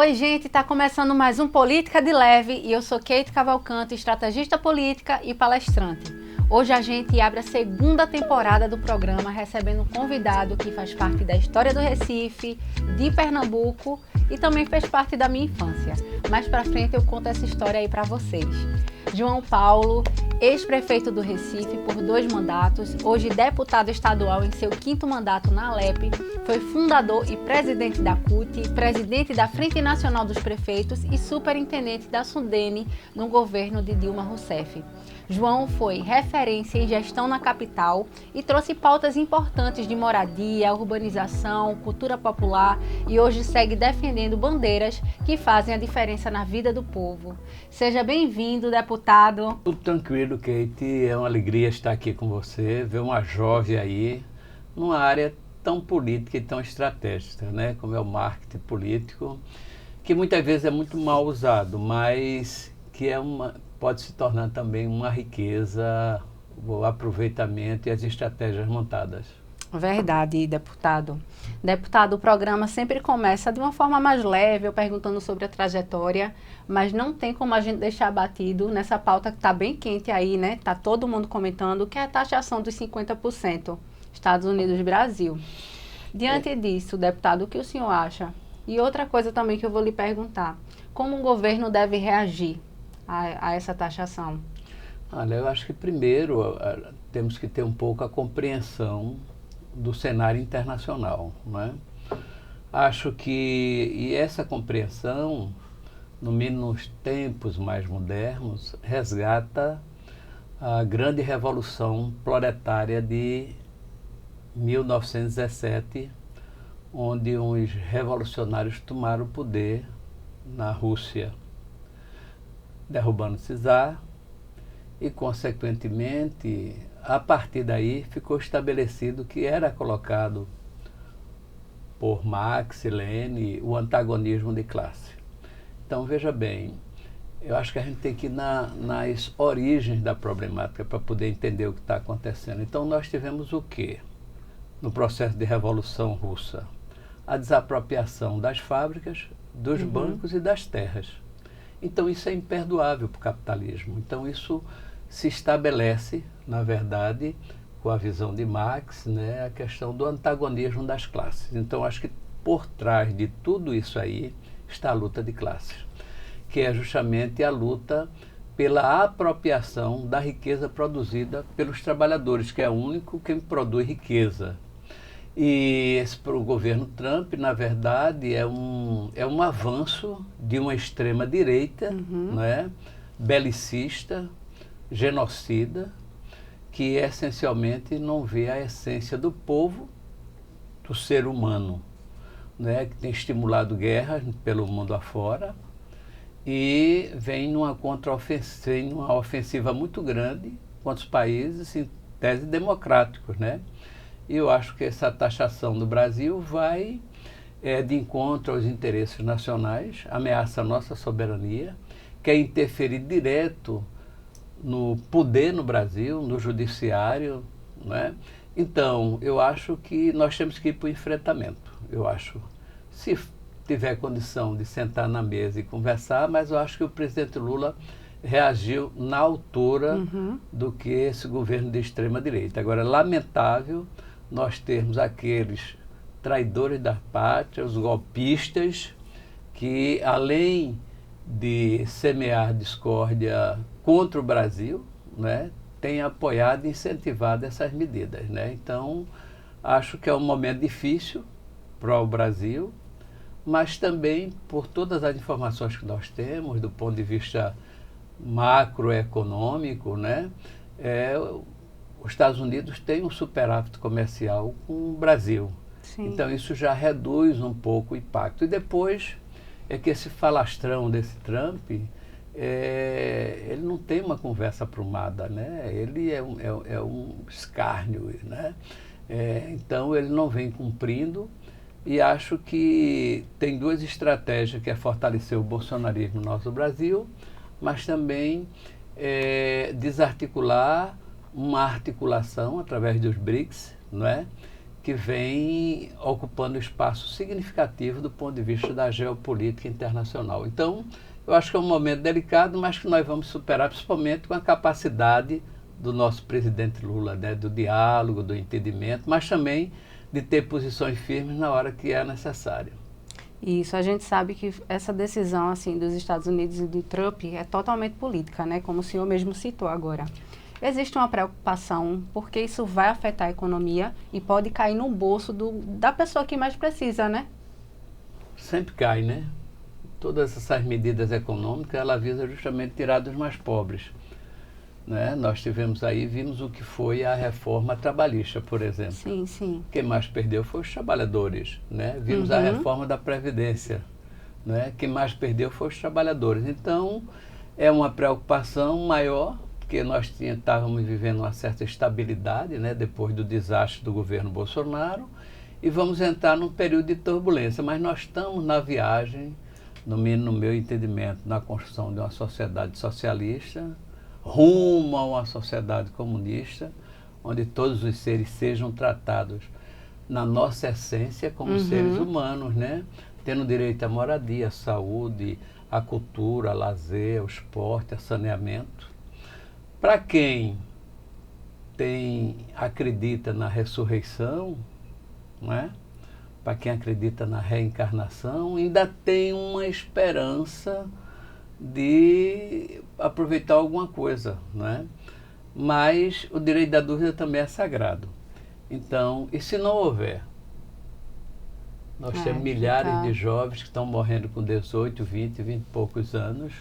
Oi, gente, está começando mais um Política de Leve e eu sou Kate Cavalcante, estrategista política e palestrante. Hoje a gente abre a segunda temporada do programa recebendo um convidado que faz parte da história do Recife, de Pernambuco e também fez parte da minha infância. Mais pra frente eu conto essa história aí para vocês. João Paulo, ex-prefeito do Recife por 2 mandatos, hoje deputado estadual em seu 5º mandato na Alep, foi fundador e presidente da CUT, presidente da Frente Nacional dos Prefeitos e superintendente da Sudene no governo de Dilma Rousseff. João foi referência em gestão na capital e trouxe pautas importantes de moradia, urbanização, cultura popular e hoje segue defendendo bandeiras que fazem a diferença na vida do povo. Seja bem-vindo, deputado. Tudo tranquilo, Kate. É uma alegria estar aqui com você, ver uma jovem aí numa área tão política e tão estratégica, né? Como é o marketing político, que muitas vezes é muito mal usado, mas que pode se tornar também uma riqueza, o aproveitamento e as estratégias montadas. Verdade, deputado. Deputado, o programa sempre começa de uma forma mais leve, eu perguntando sobre a trajetória, mas não tem como a gente deixar batido nessa pauta que está bem quente aí, né? Está todo mundo comentando, que é a taxação dos 50%, Estados Unidos e Brasil. Diante disso, deputado, o que o senhor acha? E outra coisa também que eu vou lhe perguntar, como o governo deve reagir a essa taxação? Olha, eu acho que primeiro temos que ter um pouco a compreensão do cenário internacional, né? Acho que e essa compreensão, no mínimo nos tempos mais modernos, resgata a grande revolução proletária de 1917, onde uns revolucionários tomaram o poder na Rússia, derrubando o czar e, consequentemente, a partir daí ficou estabelecido que era colocado por Marx e Lenin o antagonismo de classe. Então, veja bem, eu acho que a gente tem que ir nas origens da problemática para poder entender o que está acontecendo. Então, nós tivemos o quê no processo de Revolução Russa? A desapropriação das fábricas, dos bancos e das terras. Então, isso é imperdoável para o capitalismo. Então, isso se estabelece, na verdade, com a visão de Marx, né, a questão do antagonismo das classes. Então, acho que por trás de tudo isso aí está a luta de classes, que é justamente a luta pela apropriação da riqueza produzida pelos trabalhadores, que é o único que produz riqueza. E esse para o governo Trump, na verdade, é um avanço de uma extrema-direita, né, belicista, genocida, que essencialmente não vê a essência do povo, do ser humano, né, que tem estimulado guerras pelo mundo afora e vem numa contraofensiva, numa ofensiva muito grande contra os países, em tese, democráticos, né? E eu acho que essa taxação do Brasil vai de encontro aos interesses nacionais, ameaça a nossa soberania, quer interferir direto no poder no Brasil, no judiciário, né? Então, eu acho que nós temos que ir para o enfrentamento. Eu acho, se tiver condição de sentar na mesa e conversar, mas eu acho que o presidente Lula reagiu na altura do que esse governo de extrema-direita. Agora, é lamentável nós termos aqueles traidores da pátria, os golpistas, que além de semear discórdia contra o Brasil, né, têm apoiado e incentivado essas medidas, né? Então, acho que é um momento difícil para o Brasil, mas também por todas as informações que nós temos, do ponto de vista macroeconômico, né, os Estados Unidos têm um superávit comercial com o Brasil. Sim. Então, isso já reduz um pouco o impacto. E depois é que esse falastrão desse Trump, ele não tem uma conversa aprumada, né? Ele é um escárnio, né? Então, ele não vem cumprindo e acho que tem 2 estratégias, que é fortalecer o bolsonarismo no nosso Brasil, mas também desarticular uma articulação através dos BRICS, não é? que vem ocupando espaço significativo do ponto de vista da geopolítica internacional. Então, eu acho que é um momento delicado, mas que nós vamos superar, principalmente com a capacidade do nosso presidente Lula, né, do diálogo, do entendimento, mas também de ter posições firmes na hora que é necessário. Isso, a gente sabe que essa decisão assim dos Estados Unidos e do Trump é totalmente política, né? Como o senhor mesmo citou agora. Existe uma preocupação porque isso vai afetar a economia e pode cair no bolso da pessoa que mais precisa, né? Sempre cai, né? Todas essas medidas econômicas, ela visa justamente tirar dos mais pobres, né? Nós tivemos aí, vimos o que foi a reforma trabalhista, por exemplo. Sim, sim. Quem mais perdeu foi os trabalhadores, né? Vimos a reforma da Previdência, né? Quem mais perdeu foi os trabalhadores. Então, é uma preocupação maior, porque nós estávamos vivendo uma certa estabilidade, né? Depois do desastre do governo Bolsonaro, e vamos entrar num período de turbulência, mas nós estamos na viagem, no meu entendimento, na construção de uma sociedade socialista, rumo a uma sociedade comunista, onde todos os seres sejam tratados na nossa essência como seres humanos, né? Tendo direito à moradia, à saúde, à cultura, ao lazer, ao esporte, ao saneamento. Para quem acredita na ressurreição, né? Para quem acredita na reencarnação, ainda tem uma esperança de aproveitar alguma coisa, né? Mas o direito da dúvida também é sagrado. Então, e se não houver? Nós temos milhares de jovens que estão morrendo com 18, 20 e poucos anos,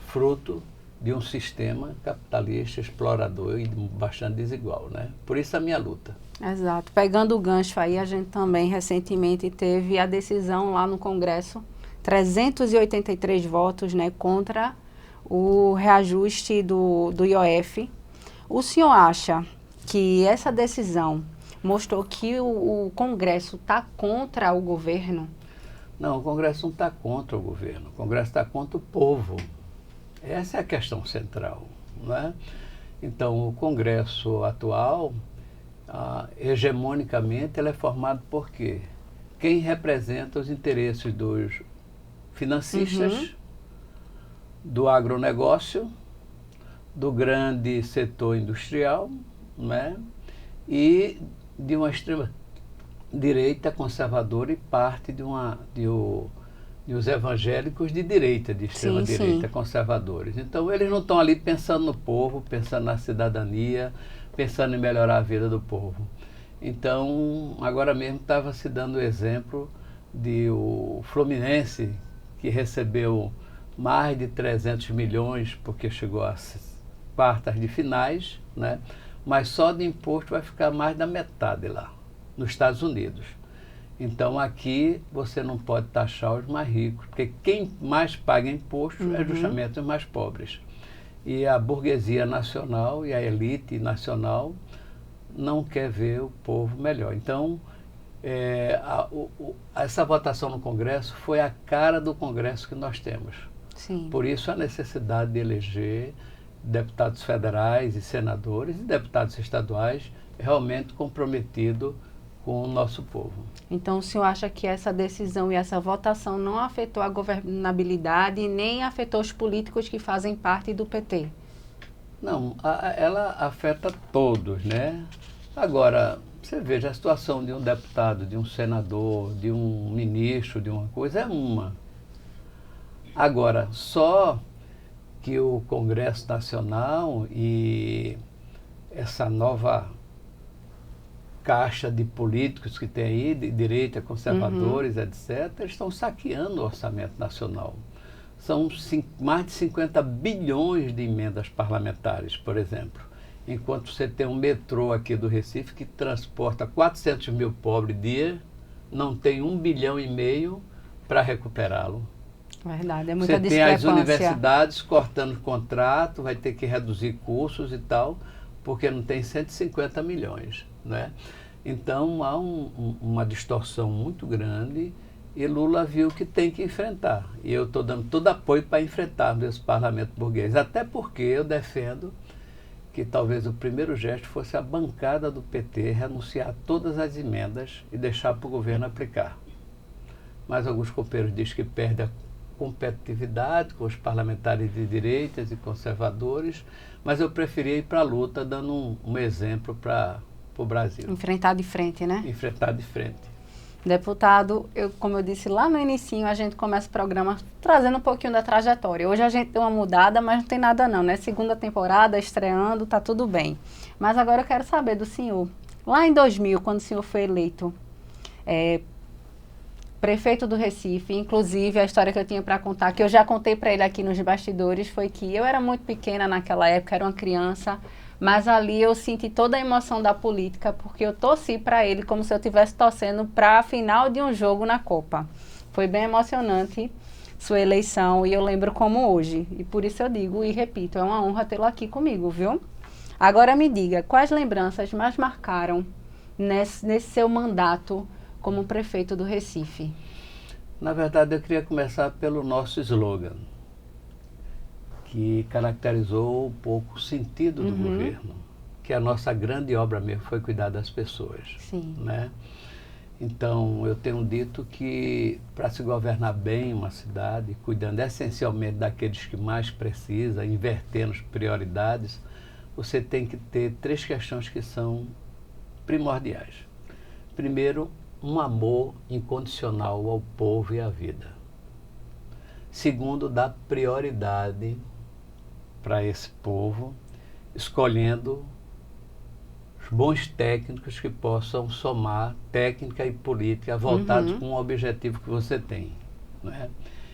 fruto de um sistema capitalista, explorador e bastante desigual, né? Por isso a minha luta. Exato. Pegando o gancho aí, a gente também recentemente teve a decisão lá no Congresso, 383 votos, né, contra o reajuste do IOF. O senhor acha que essa decisão mostrou que o Congresso está contra o governo? Não, o Congresso não está contra o governo. O Congresso está contra o povo. Essa é a questão central, não é? Então, o Congresso atual, hegemonicamente, ele é formado por quê? Quem representa os interesses dos financistas, do agronegócio, do grande setor industrial, né? E de uma extrema-direita conservadora e parte de os evangélicos de direita, de extrema-direita, conservadores. Então, eles não estão ali pensando no povo, pensando na cidadania, pensando em melhorar a vida do povo. Então, agora mesmo estava se dando o exemplo de o Fluminense, que recebeu mais de 300 milhões, porque chegou às quartas de finais, né? Mas só de imposto vai ficar mais da metade lá, nos Estados Unidos. Então, aqui você não pode taxar os mais ricos, porque quem mais paga imposto é justamente os mais pobres. E a burguesia nacional e a elite nacional não quer ver o povo melhor. Então, essa votação no Congresso foi a cara do Congresso que nós temos. Sim. Por isso a necessidade de eleger deputados federais e senadores e deputados estaduais realmente comprometidos com o nosso povo. Então, o senhor acha que essa decisão e essa votação não afetou a governabilidade nem afetou os políticos que fazem parte do PT? Não, ela afeta todos, né? Agora, você veja, a situação de um deputado, de um senador, de um ministro, de uma coisa é uma. Agora, só que o Congresso Nacional e essa nova caixa de políticos que tem aí, de direita, conservadores, etc., eles estão saqueando o orçamento nacional. São mais de 50 bilhões de emendas parlamentares, por exemplo. Enquanto você tem um metrô aqui do Recife que transporta 400 mil pobres dia, não tem 1,5 bilhão para recuperá-lo. Verdade, é muita Você tem discrepância. as universidades cortando contrato, vai ter que reduzir cursos e tal, porque não tem 150 milhões, né? Então há uma distorção muito grande e Lula viu que tem que enfrentar. E eu estou dando todo apoio para enfrentar esse parlamento burguês, até porque eu defendo que talvez o primeiro gesto fosse a bancada do PT renunciar a todas as emendas e deixar para o governo aplicar. Mas alguns companheiros dizem que perde a competitividade com os parlamentares de direitas e conservadores, mas eu preferia ir para a luta dando um exemplo para o Brasil. Enfrentar de frente, né? Enfrentar de frente. Deputado, como eu disse lá no inicinho, a gente começa o programa trazendo um pouquinho da trajetória. Hoje a gente deu uma mudada, mas não tem nada não, né? Segunda temporada, estreando, tá tudo bem. Mas agora eu quero saber do senhor. Lá em 2000, quando o senhor foi eleito prefeito do Recife, inclusive a história que eu tinha para contar, que eu já contei para ele aqui nos bastidores, foi que eu era muito pequena naquela época, era uma criança, mas ali eu senti toda a emoção da política, porque eu torci para ele como se eu estivesse torcendo para a final de um jogo na Copa. Foi bem emocionante sua eleição e eu lembro como hoje. E por isso eu digo e repito, é uma honra tê-lo aqui comigo, viu? Agora me diga, quais lembranças mais marcaram nesse seu mandato como prefeito do Recife? Na verdade, eu queria começar pelo nosso slogan, que caracterizou um pouco o sentido do governo, que a nossa grande obra mesmo foi cuidar das pessoas. Sim. Né? Então, eu tenho dito que para se governar bem uma cidade, cuidando essencialmente daqueles que mais precisam, invertendo as prioridades, você tem que ter 3 questões que são primordiais. Primeiro, um amor incondicional ao povo e à vida. Segundo, dar prioridade para esse povo, escolhendo os bons técnicos que possam somar técnica e política voltados com o objetivo que você tem. Né?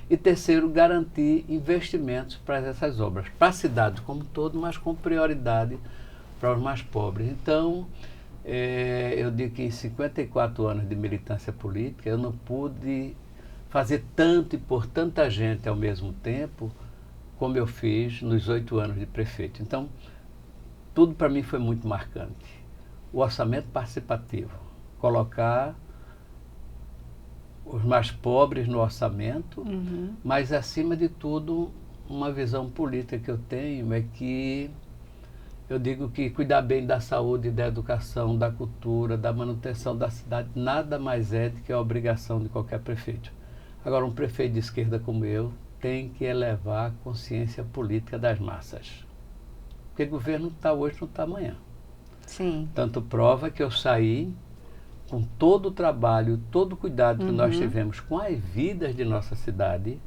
E terceiro, garantir investimentos para essas obras, para a cidade como um todo, mas com prioridade para os mais pobres. Então, eu digo que em 54 anos de militância política, eu não pude fazer tanto e por tanta gente ao mesmo tempo como eu fiz nos 8 anos de prefeito. Então, tudo para mim foi muito marcante. O orçamento participativo, colocar os mais pobres no orçamento, mas, acima de tudo, uma visão política que eu tenho é que eu digo que cuidar bem da saúde, da educação, da cultura, da manutenção da cidade, nada mais é do que a obrigação de qualquer prefeito. Agora, um prefeito de esquerda como eu tem que elevar a consciência política das massas. Porque o governo está hoje, não está amanhã. Sim. Tanto prova que eu saí com todo o trabalho, todo o cuidado que nós tivemos com as vidas de nossa cidade,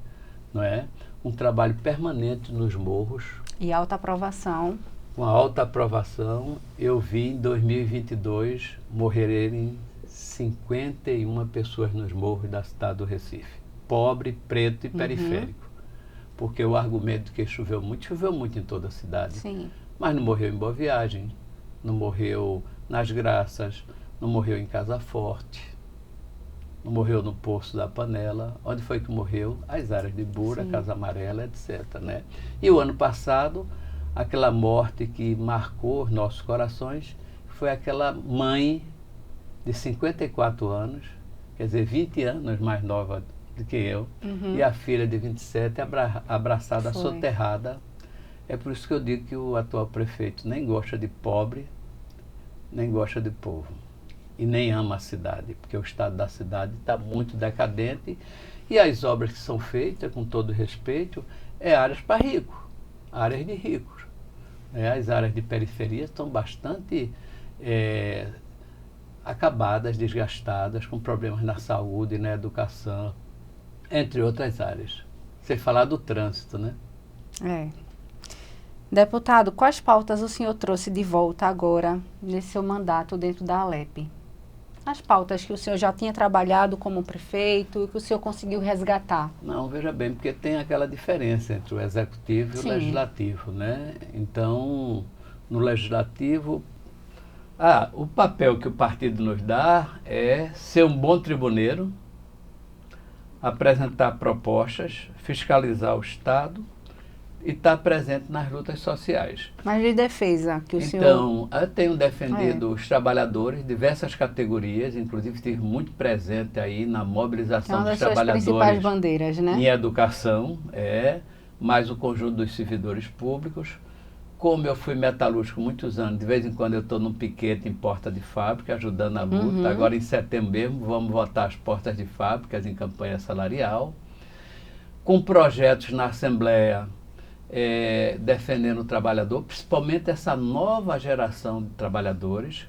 não é? Um trabalho permanente nos morros. E alta aprovação. Com alta aprovação, eu vi em 2022 morrerem 51 pessoas nos morros da cidade do Recife. Pobre, preto e periférico. Porque o argumento que choveu muito em toda a cidade. Sim. Mas não morreu em Boa Viagem, não morreu nas Graças, não morreu em Casa Forte, não morreu no Poço da Panela. Onde foi que morreu? As áreas de Bura, Casa Amarela, etc. Né? E o ano passado, aquela morte que marcou os nossos corações foi aquela mãe de 54 anos, quer dizer, 20 anos mais nova do que eu, e a filha de 27 abraçada, soterrada. É por isso que eu digo que o atual prefeito nem gosta de pobre, nem gosta de povo. E nem ama a cidade, porque o estado da cidade está muito decadente e as obras que são feitas, com todo respeito, áreas para ricos, áreas de ricos. As áreas de periferia estão bastante acabadas, desgastadas, com problemas na saúde, na educação, entre outras áreas. Sem falar do trânsito, né? Deputado, quais pautas o senhor trouxe de volta agora, nesse seu mandato dentro da Alep? As pautas que o senhor já tinha trabalhado como prefeito e que o senhor conseguiu resgatar. Não, veja bem, porque tem aquela diferença entre o executivo e o legislativo, né? Então, no legislativo, o papel que o partido nos dá é ser um bom tribuneiro, apresentar propostas, fiscalizar o Estado e estar presente nas lutas sociais. Mas de defesa, que o senhor... Então, eu tenho defendido os trabalhadores, diversas categorias, inclusive estive muito presente aí na mobilização dos trabalhadores. Uma das suas principais bandeiras, né? Em educação, mais o conjunto dos servidores públicos, como eu fui metalúrgico muitos anos, de vez em quando eu estou num piquete em porta de fábrica, ajudando a luta. Agora, em setembro mesmo, vamos votar as portas de fábricas em campanha salarial, com projetos na Assembleia defendendo o trabalhador, principalmente essa nova geração de trabalhadores,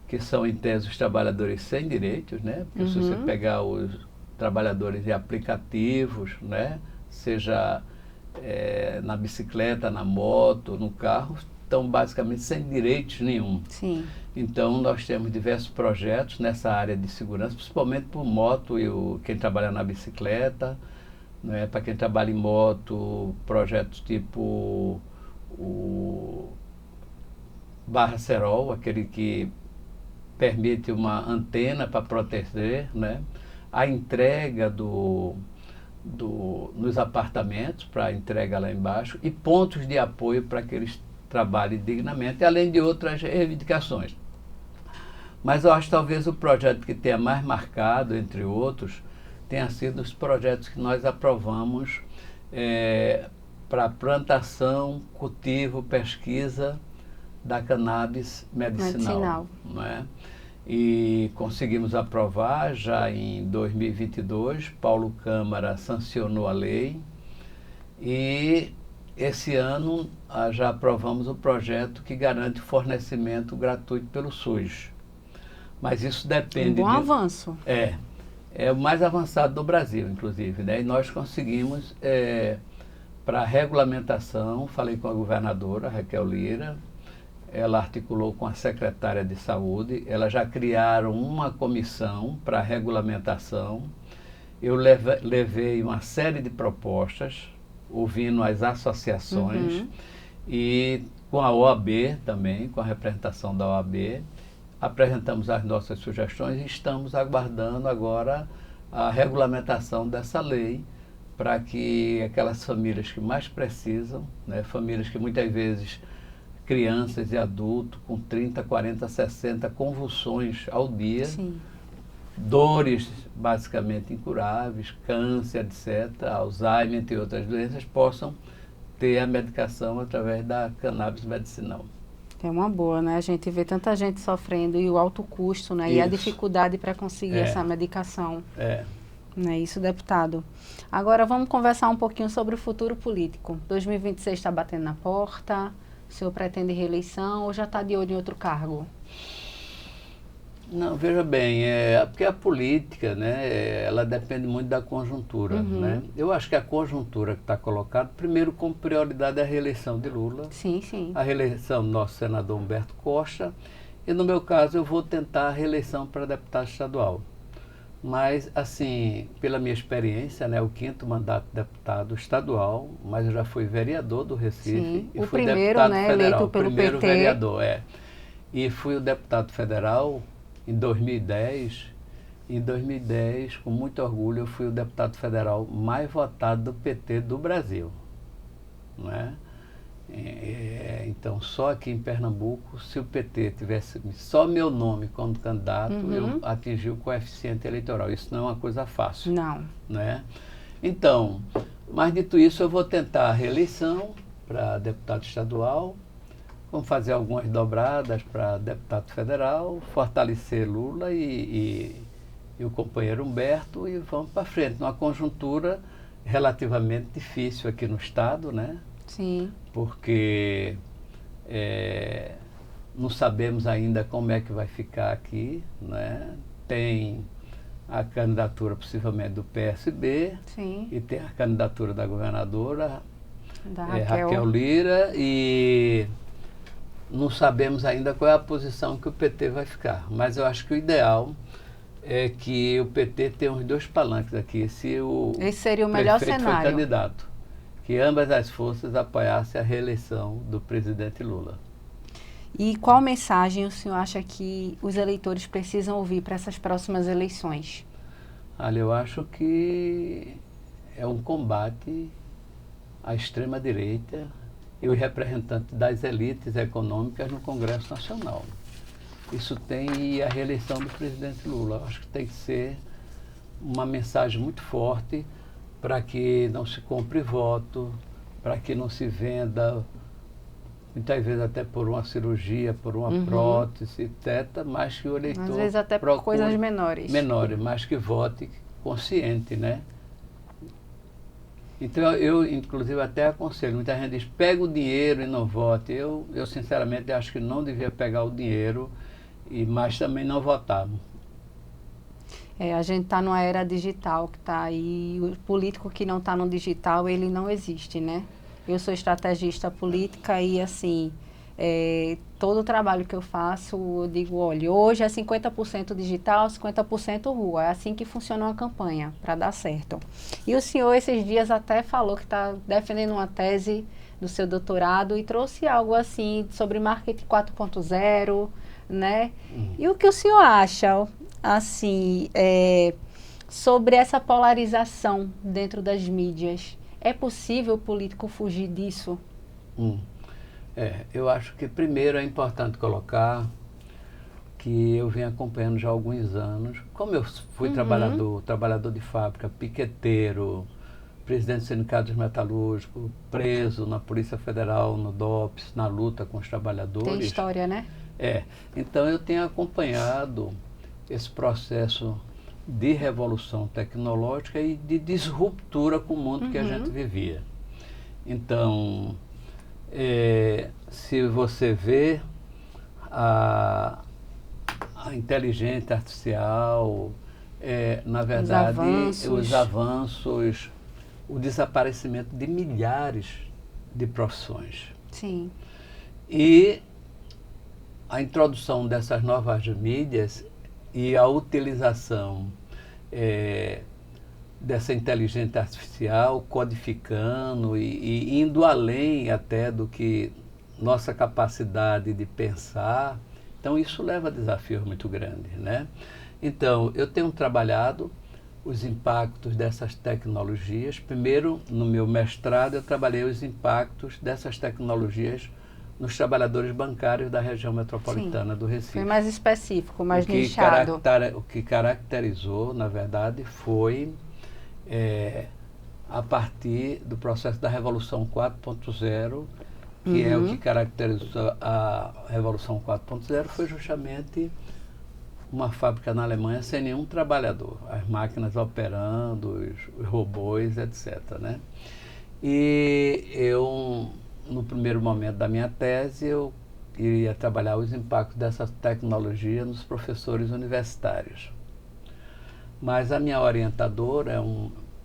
que são, em tese, os trabalhadores sem direitos, né? Porque se você pegar os trabalhadores de aplicativos, né? Seja na bicicleta, na moto, no carro, estão basicamente sem direitos nenhum. Sim. Então, nós temos diversos projetos nessa área de segurança, principalmente por moto e quem trabalha na bicicleta, né? Para quem trabalha em moto, projetos tipo o Barra Cerol, aquele que permite uma antena para proteger, né? A entrega nos apartamentos, para entrega lá embaixo, e pontos de apoio para que eles trabalhem dignamente, além de outras reivindicações. Mas eu acho que talvez o projeto que tenha mais marcado, entre outros, tenha sido os projetos que nós aprovamos para plantação, cultivo, pesquisa da cannabis medicinal. Não é? E conseguimos aprovar já em 2022, Paulo Câmara sancionou a lei, e esse ano já aprovamos o projeto que garante fornecimento gratuito pelo SUS. Mas isso depende... Um bom avanço. É o mais avançado do Brasil, inclusive, né? E nós conseguimos, para regulamentação, falei com a governadora, Raquel Lira, ela articulou com a secretária de Saúde, elas já criaram uma comissão para regulamentação. Eu levei uma série de propostas, ouvindo as associações, e com a OAB também, com a representação da OAB, apresentamos as nossas sugestões e estamos aguardando agora a regulamentação dessa lei, para que aquelas famílias que mais precisam, né, famílias que muitas vezes, crianças e adultos com 30, 40, 60 convulsões ao dia, dores basicamente incuráveis, câncer, etc., Alzheimer, entre outras doenças, possam ter a medicação através da cannabis medicinal. É uma boa, né? A gente vê tanta gente sofrendo e o alto custo, né? E a dificuldade para conseguir essa medicação. Não é isso, deputado? Agora vamos conversar um pouquinho sobre o futuro político. 2026 está batendo na porta. O senhor pretende reeleição ou já está de olho em outro cargo? Não, veja bem, porque a política, né, ela depende muito da conjuntura, né? Eu acho que a conjuntura que está colocada, primeiro como prioridade é a reeleição de Lula, a reeleição do nosso senador Humberto Costa, e no meu caso eu vou tentar a reeleição para deputado estadual. Mas, assim, pela minha experiência, né, o 5º mandato de deputado estadual, mas eu já fui vereador do Recife e fui deputado federal, eleito pelo primeiro PT. Vereador, e fui o deputado federal em 2010. Em 2010, com muito orgulho, eu fui o deputado federal mais votado do PT do Brasil, não é? Então, só aqui em Pernambuco, se o PT tivesse só meu nome como candidato, eu atingi o coeficiente eleitoral. Isso não é uma coisa fácil. Não. Né? Então, mas dito isso, eu vou tentar a reeleição para deputado estadual, vamos fazer algumas dobradas para deputado federal, fortalecer Lula e o companheiro Humberto, e vamos para frente, numa conjuntura relativamente difícil aqui no estado, né? Sim. Porque não sabemos ainda como é que vai ficar aqui, né? Tem a candidatura possivelmente do PSB, e tem a candidatura da governadora Raquel Lira, e não sabemos ainda qual é a posição que o PT vai ficar. Mas eu acho que o ideal é que o PT tenha uns 2 palanques aqui. Esse seria o melhor cenário. Foi candidato. Que ambas as forças apoiassem a reeleição do presidente Lula. E qual mensagem o senhor acha que os eleitores precisam ouvir para essas próximas eleições? Olha, eu acho que é um combate à extrema-direita e os representantes das elites econômicas no Congresso Nacional. Isso tem a reeleição do presidente Lula. Eu acho que tem que ser uma mensagem muito forte para que não se compre voto, para que não se venda muitas vezes até por uma cirurgia, por uma prótese, etc., mas que o eleitor às vezes até por coisas menores. Menores, mas que vote consciente, né? Então, eu, inclusive, até aconselho. Muita gente diz, pega o dinheiro e não vote. Eu sinceramente, acho que não devia pegar o dinheiro, mas também não votar. A gente está numa era digital que está aí. O político que não está no digital, ele não existe, né? Eu sou estrategista política e, assim, todo o trabalho que eu faço, eu digo, olha, hoje é 50% digital, 50% rua. É assim que funciona uma campanha, para dar certo. E o senhor, esses dias, até falou que está defendendo uma tese do seu doutorado e trouxe algo assim sobre marketing 4.0, né? E o que o senhor acha, assim, sobre essa polarização dentro das mídias? É possível o político fugir disso? Eu acho que primeiro é importante colocar que eu venho acompanhando já há alguns anos. Como eu fui trabalhador de fábrica, piqueteiro, presidente do Sindicato dos Metalúrgicos, preso na Polícia Federal, no DOPS, na luta com os trabalhadores. Tem história, né? Então eu tenho acompanhado esse processo de revolução tecnológica e de disruptura com o mundo que a gente vivia. Então, se você vê a inteligência artificial, na verdade, os avanços, o desaparecimento de milhares de profissões. Sim. E a introdução dessas novas mídias e a utilização dessa inteligência artificial, codificando e indo além até do que nossa capacidade de pensar. Então, isso leva a desafios muito grandes, né? Então, eu tenho trabalhado os impactos dessas tecnologias. Primeiro, no meu mestrado, eu trabalhei os impactos dessas tecnologias nos trabalhadores bancários da região metropolitana do Recife. Foi mais específico, mais nichado. O que caracterizou, na verdade, foi a partir do processo da Revolução 4.0, que é o que caracterizou a Revolução 4.0, foi justamente uma fábrica na Alemanha sem nenhum trabalhador, as máquinas operando, os robôs, etc., né? E eu, no primeiro momento da minha tese, eu iria trabalhar os impactos dessa tecnologia nos professores universitários. Mas a minha orientadora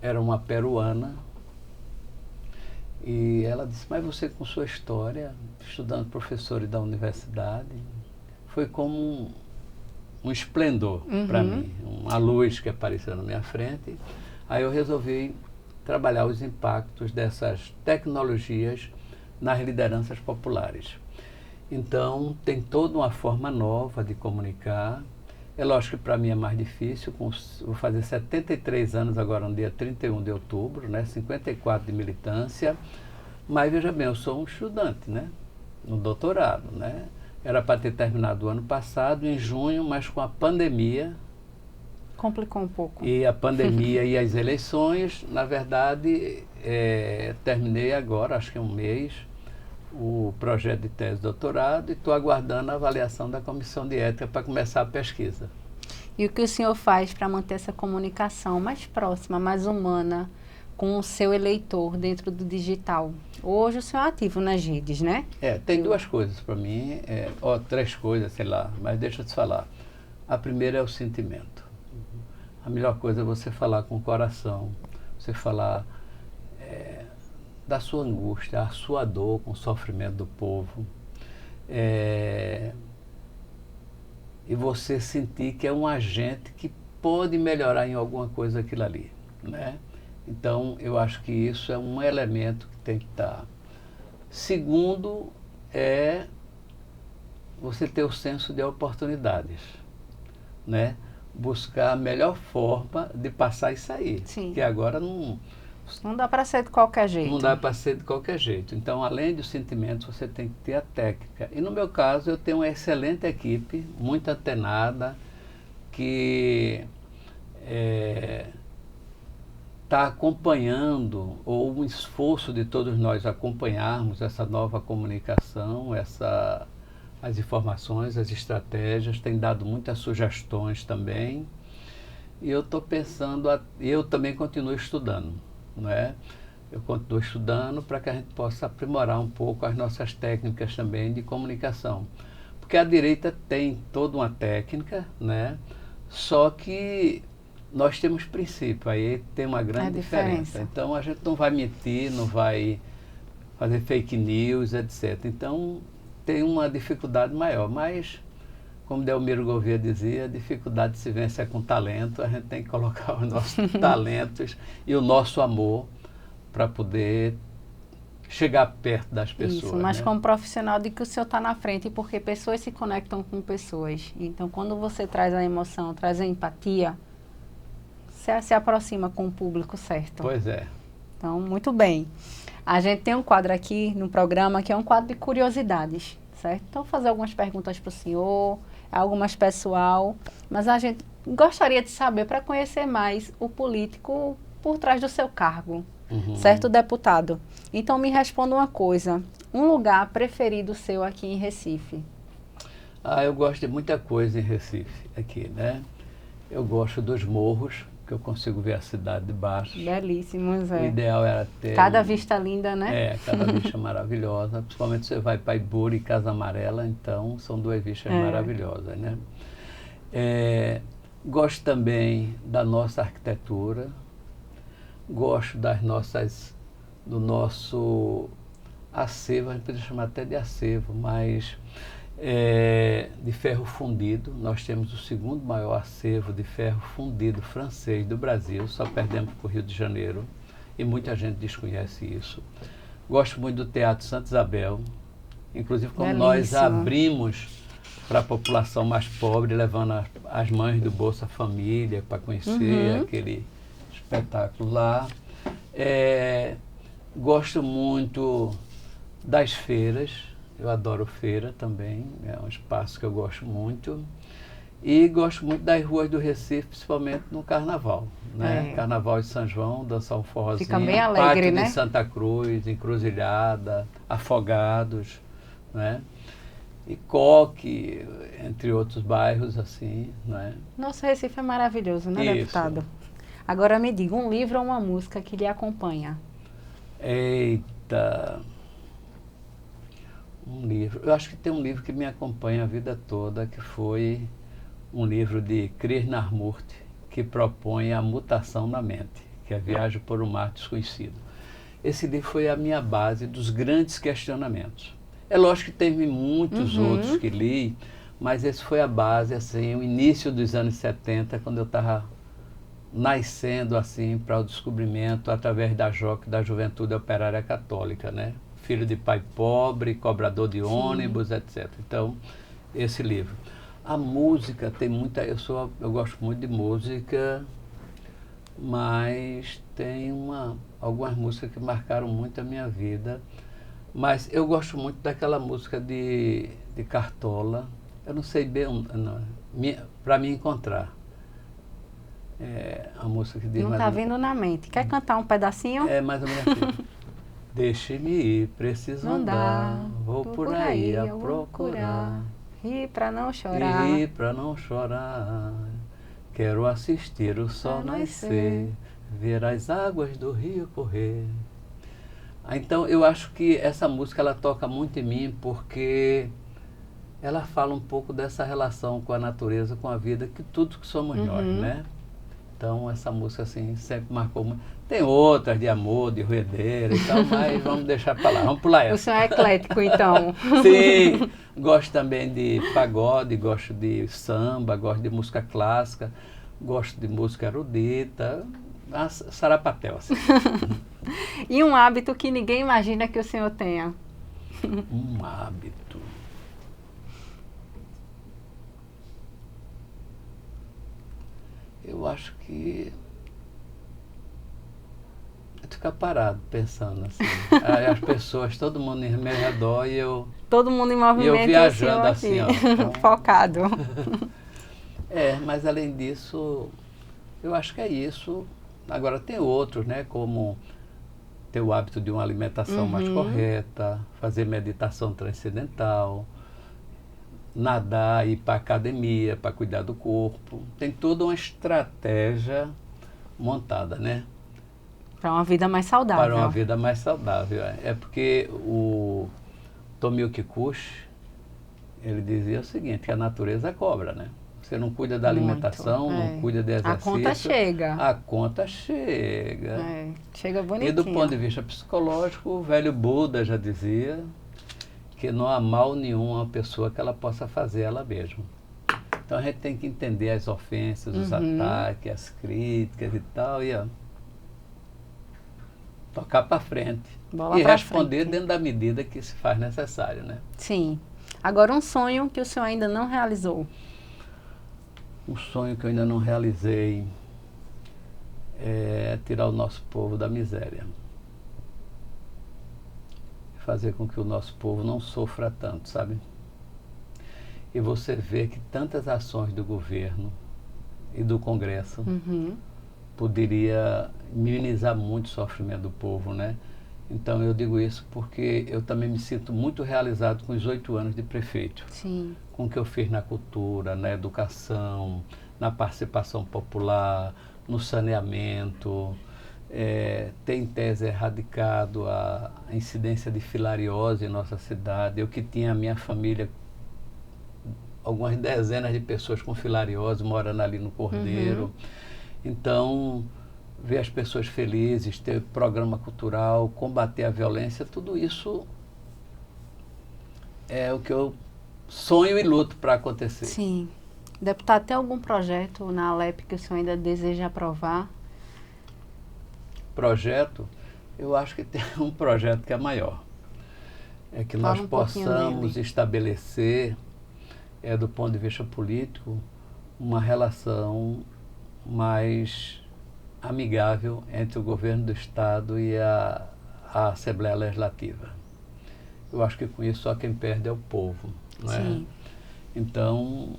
era uma peruana, e ela disse, mas você com sua história, estudando professores da universidade, foi como um esplendor para mim, uma luz que apareceu na minha frente. Aí eu resolvi trabalhar os impactos dessas tecnologias nas lideranças populares. Então, tem toda uma forma nova de comunicar. É lógico que para mim é mais difícil, vou fazer 73 anos agora no dia 31 de outubro, né, 54 de militância, mas veja bem, eu sou um estudante, né, no doutorado, né, era para ter terminado o ano passado, em junho, mas com a pandemia... Complicou um pouco. E a pandemia e as eleições, na verdade, terminei agora, acho que um mês, o projeto de tese de doutorado e estou aguardando a avaliação da comissão de ética para começar a pesquisa. E o que o senhor faz para manter essa comunicação mais próxima, mais humana, com o seu eleitor dentro do digital? Hoje o senhor é ativo nas redes, né? Tem duas coisas para mim, três coisas, sei lá, mas deixa eu te falar. A primeira é o sentimento. A melhor coisa é você falar com o coração, você falar da sua angústia, a sua dor com o sofrimento do povo. E você sentir que é um agente que pode melhorar em alguma coisa aquilo ali, né? Então, eu acho que isso é um elemento que tem que estar. Segundo, é você ter o senso de oportunidades, né? Buscar a melhor forma de passar isso aí. Sim. Que agora não dá para ser de qualquer jeito. Não dá para ser de qualquer jeito. Então, além dos sentimentos, você tem que ter a técnica. E no meu caso, eu tenho uma excelente equipe, muito antenada, que está está acompanhando, ou um esforço de todos nós acompanharmos essa nova comunicação, as informações, as estratégias, tem dado muitas sugestões também. E eu estou pensando, eu também continuo estudando, não é? Eu continuo estudando para que a gente possa aprimorar um pouco as nossas técnicas também de comunicação. Porque a direita tem toda uma técnica, né? Só que nós temos princípio, aí tem uma grande diferença. Então a gente não vai mentir, não vai fazer fake news, etc. Então tem uma dificuldade maior, mas como Delmiro Gouveia dizia, a dificuldade se vence com talento. A gente tem que colocar os nossos talentos e o nosso amor para poder chegar perto das pessoas. Isso, mas né? como profissional de que o senhor está na frente, porque pessoas se conectam com pessoas. Então, quando você traz a emoção, traz a empatia, você se aproxima com o público certo. Pois é. Então, muito bem. A gente tem um quadro aqui no programa que é um quadro de curiosidades, certo? Então, vou fazer algumas perguntas para o senhor, algo mais pessoal, mas a gente gostaria de saber, para conhecer mais o político por trás do seu cargo, certo, deputado? Então, me responda uma coisa, um lugar preferido seu aqui em Recife? Eu gosto de muita coisa em Recife, aqui, né? Eu gosto dos morros, que eu consigo ver a cidade de baixo. Belíssimos, é. O ideal era ter... Cada vista linda, né? Cada vista maravilhosa. Principalmente você vai para Ibura e Casa Amarela, então são duas vistas maravilhosas, né? Gosto também da nossa arquitetura, gosto do nosso acervo, a gente poderia chamar até de acervo, mas de ferro fundido. Nós temos o segundo maior acervo de ferro fundido francês do Brasil, só perdemos para o Rio de Janeiro, e muita gente desconhece isso. Gosto muito do Teatro Santa Isabel, inclusive como nós abrimos para a população mais pobre, levando as mães do Bolsa Família para conhecer aquele espetáculo lá. Gosto muito das feiras, eu adoro feira também, é um espaço que eu gosto muito. E gosto muito das ruas do Recife, principalmente no Carnaval, né? Carnaval de São João, dançar um forrozinho. Fica bem alegre, Pátio né? de Santa Cruz, Encruzilhada, Afogados, né? E Coque, entre outros bairros, assim, né? Nosso Recife é maravilhoso, né, deputado? Agora me diga, um livro ou uma música que lhe acompanha? Eita... Um livro. Eu acho que tem um livro que me acompanha a vida toda, que foi um livro de Krishnamurti, que propõe a mutação na mente, que é Viagem por um Mar Desconhecido. Esse livro foi a minha base dos grandes questionamentos. É lógico que teve muitos outros que li, mas esse foi a base, assim, o início dos anos 70, quando eu estava nascendo, assim, para o descobrimento através da JOC, da Juventude Operária Católica, né? Filho de pai pobre, cobrador de ônibus, etc. Então, esse livro. A música tem muita... Eu gosto muito de música, mas tem algumas músicas que marcaram muito a minha vida. Mas eu gosto muito daquela música de Cartola. Eu não sei bem... Para me encontrar. A música que diz... Não está vindo na mente. Quer cantar um pedacinho? É mais ou menos assim. Deixe-me ir, preciso andar, vou por aí a procurar. Rir pra não chorar. Rir pra não chorar. Quero assistir o sol nascer, ver as águas do rio correr. Então eu acho que essa música ela toca muito em mim porque ela fala um pouco dessa relação com a natureza, com a vida, que tudo que somos nós, né? Então essa música assim sempre marcou muito. Tem outras de amor, de ruedeira e tal, mas vamos deixar para lá, vamos pular essa. O senhor é eclético, então. Sim, gosto também de pagode, gosto de samba, gosto de música clássica, gosto de música erudita, sarapatel, assim. E um hábito que ninguém imagina que o senhor tenha? Um hábito... Eu acho que ficar parado pensando assim. As pessoas, todo mundo em meu redor e eu... Todo mundo em movimento, eu viajando assim, ó. Focado. Mas além disso, eu acho que é isso. Agora tem outros, né, como ter o hábito de uma alimentação mais correta, fazer meditação transcendental, nadar, ir para a academia para cuidar do corpo. Tem toda uma estratégia montada, né? Para uma vida mais saudável. Para uma vida mais saudável. É porque o Tomio Kikuchi, ele dizia o seguinte, que a natureza cobra, né? Você não cuida da alimentação, não cuida de exercício. A conta chega. A conta chega. Chega bonitinho. E do ponto de vista psicológico, o velho Buda já dizia que não há mal nenhum a pessoa que ela possa fazer ela mesma. Então a gente tem que entender as ofensas, os ataques, as críticas e tal, e tocar para frente. Bola e pra responder frente. dentro da medida que se faz necessário, né? Sim. Agora um sonho que o senhor ainda não realizou. Um sonho que eu ainda não realizei é tirar o nosso povo da miséria. Fazer com que o nosso povo não sofra tanto, sabe? E você vê que tantas ações do governo e do Congresso poderia minimizar muito o sofrimento do povo, né? Então eu digo isso porque eu também me sinto muito realizado com os 8 anos de prefeito. Sim. Com o que eu fiz na cultura, na educação, na participação popular, no saneamento. Tem em tese erradicado a incidência de filariose em nossa cidade. Eu que tinha a minha família, algumas dezenas de pessoas com filariose morando ali no Cordeiro. Então, ver as pessoas felizes, ter programa cultural, combater a violência, tudo isso é o que eu sonho e luto para acontecer. Sim. Deputado, tem algum projeto na Alep que o senhor ainda deseja aprovar? Projeto, eu acho que tem um projeto que é maior. É que nós possamos estabelecer, do ponto de vista político, uma relação mais amigável entre o governo do Estado e a Assembleia Legislativa. Eu acho que com isso só quem perde é o povo, não é? Sim. Então,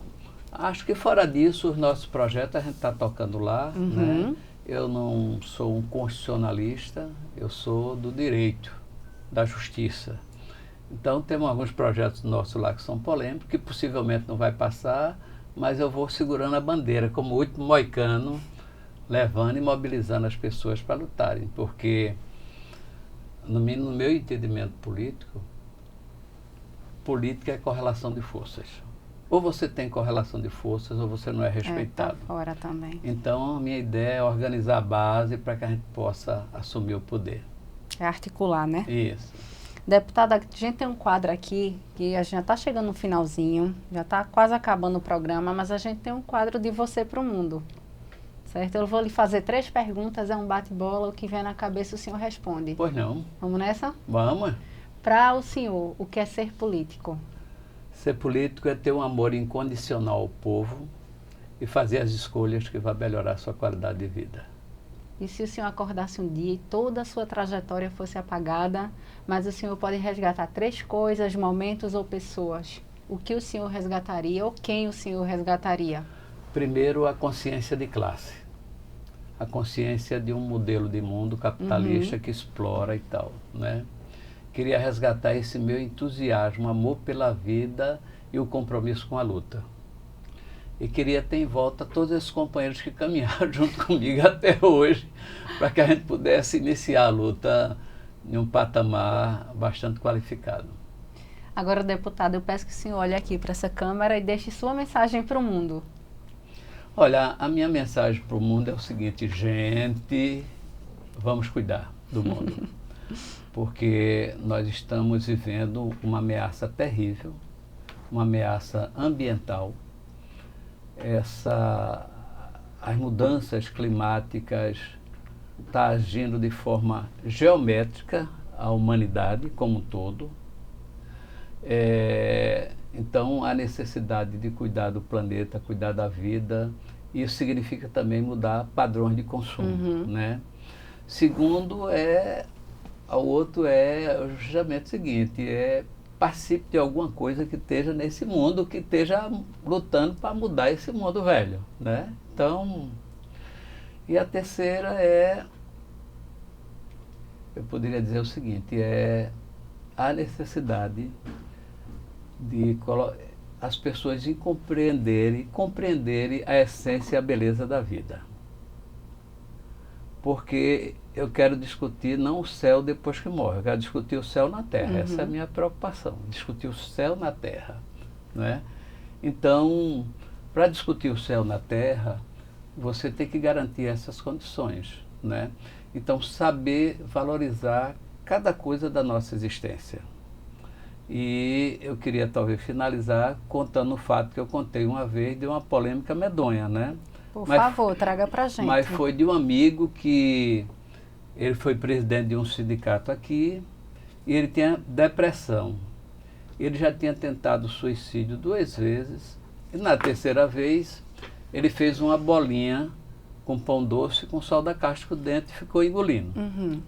acho que fora disso, os nossos projetos a gente está tocando lá, né? Eu não sou um constitucionalista, eu sou do direito, da justiça. Então, temos alguns projetos nossos lá que são polêmicos, que possivelmente não vai passar, mas eu vou segurando a bandeira como o último moicano, levando e mobilizando as pessoas para lutarem, porque no meu entendimento político, política é correlação de forças. Ou você tem correlação de forças ou você não é respeitado. Tá fora também. Então a minha ideia é organizar a base para que a gente possa assumir o poder. É articular, né? Isso. Deputada, a gente tem um quadro aqui, que a gente já está chegando no finalzinho, já está quase acabando o programa, mas a gente tem um quadro de Você para o Mundo. Certo? Eu vou lhe fazer 3 perguntas, é um bate-bola, o que vem na cabeça o senhor responde. Pois não. Vamos nessa? Vamos. Para o senhor, o que é ser político? Ser político é ter um amor incondicional ao povo e fazer as escolhas que vão melhorar a sua qualidade de vida. E se o senhor acordasse um dia e toda a sua trajetória fosse apagada, mas o senhor pode resgatar 3 coisas, momentos ou pessoas, o que o senhor resgataria ou quem o senhor resgataria? Primeiro, a consciência de classe. A consciência de um modelo de mundo capitalista que explora e tal, né? Queria resgatar esse meu entusiasmo, amor pela vida e o compromisso com a luta. E queria ter em volta todos esses companheiros que caminharam junto comigo até hoje, para que a gente pudesse iniciar a luta em um patamar bastante qualificado. Agora, deputado, eu peço que o senhor olhe aqui para essa câmera e deixe sua mensagem para o mundo. Olha, a minha mensagem para o mundo é o seguinte: gente, vamos cuidar do mundo. Porque nós estamos vivendo uma ameaça terrível, uma ameaça ambiental. As mudanças climáticas estão agindo de forma geométrica a humanidade como um todo. Então, a necessidade de cuidar do planeta, cuidar da vida, isso significa também mudar padrões de consumo, né? Segundo, o outro é justamente o seguinte, participe de alguma coisa que esteja nesse mundo, que esteja lutando para mudar esse mundo velho, né? Então, E a terceira eu poderia dizer o seguinte, é a necessidade de as pessoas de compreenderem a essência e a beleza da vida. Porque eu quero discutir não o céu depois que morre, eu quero discutir o céu na terra. Essa é a minha preocupação, discutir o céu na terra, não é? Então, para discutir o céu na terra, você tem que garantir essas condições, né? Então, saber valorizar cada coisa da nossa existência. E eu queria talvez finalizar contando o fato que eu contei uma vez de uma polêmica medonha, né? Por favor, traga pra gente. Mas foi de um amigo que ele foi presidente de um sindicato aqui e ele tinha depressão. Ele já tinha tentado suicídio 2 vezes e na terceira vez ele fez uma bolinha com pão doce com sal da cáustica dentro e ficou engolindo.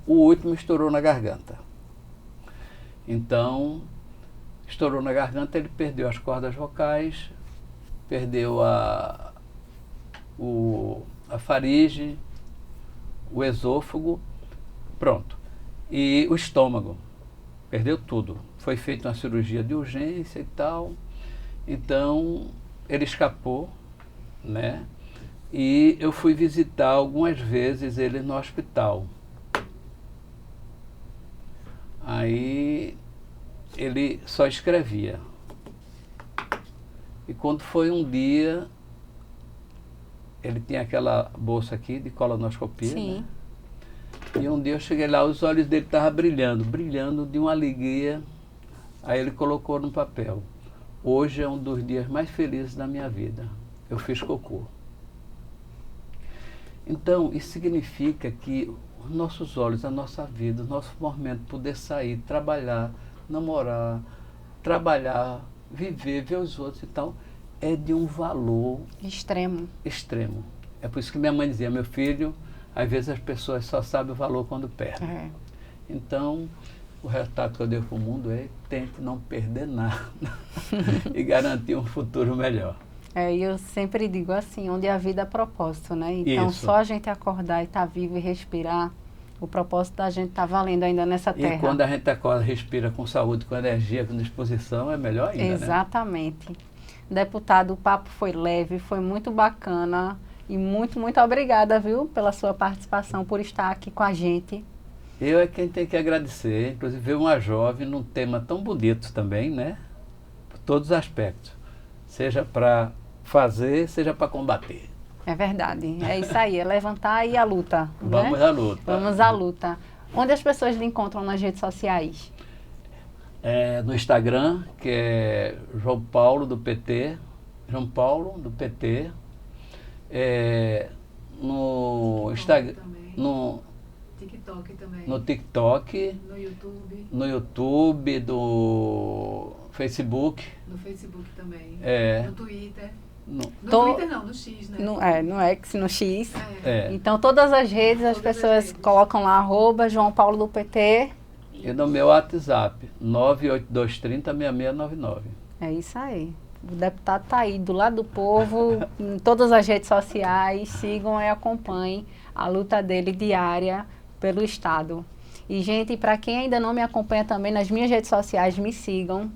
O último estourou na garganta. Então, estourou na garganta, ele perdeu as cordas vocais, perdeu a faringe, o esôfago, pronto. E o estômago, perdeu tudo. Foi feita uma cirurgia de urgência e tal. Então, ele escapou, né? E eu fui visitar algumas vezes ele no hospital. Aí ele só escrevia. E quando foi um dia, ele tinha aquela bolsa aqui de colonoscopia, Sim. né? E um dia eu cheguei lá, os olhos dele estavam brilhando de uma alegria. Aí ele colocou no papel: hoje é um dos dias mais felizes da minha vida. Eu fiz cocô. Então, isso significa que os nossos olhos, a nossa vida, o nosso momento, poder sair, trabalhar, namorar, trabalhar, viver, ver os outros e tal, é de um valor extremo. É por isso que minha mãe dizia: meu filho, às vezes as pessoas só sabem o valor quando perdem. Então, o resultado que eu dei para o mundo é: tente não perder nada e garantir um futuro melhor. E eu sempre digo assim, onde a vida é propósito, né? Então, só a gente acordar e estar vivo e respirar, o propósito da gente está valendo ainda nessa terra. E quando a gente acorda, respira com saúde, com energia, com disposição, é melhor ainda, exatamente. Né? Deputado, o papo foi leve, foi muito bacana e muito, muito obrigada, viu, pela sua participação, por estar aqui com a gente. Eu é quem tem que agradecer, inclusive ver uma jovem num tema tão bonito também, né? Por todos os aspectos. Seja para fazer, seja para combater. É verdade, é isso aí, é levantar e a luta. Vamos à luta. Vamos à luta. Onde as pessoas lhe encontram nas redes sociais? No Instagram, que é João Paulo do PT. No Instagram, no TikTok também. No TikTok. No YouTube, do Facebook. No Facebook também. No Twitter. No Twitter não, no X, né? No X, no X. É. Então, todas as redes, as pessoas colocam lá, @João Paulo do PT. E no meu WhatsApp, 98230-6699. É isso aí. O deputado está aí, do lado do povo, em todas as redes sociais. Sigam e acompanhem a luta dele diária pelo Estado. E, gente, para quem ainda não me acompanha também nas minhas redes sociais, me sigam.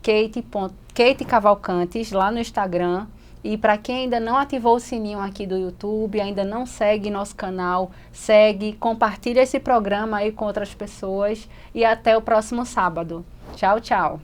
Keiti Cavalcantes, lá no Instagram. E para quem ainda não ativou o sininho aqui do YouTube, ainda não segue nosso canal, segue, compartilha esse programa aí com outras pessoas e até o próximo sábado. Tchau, tchau.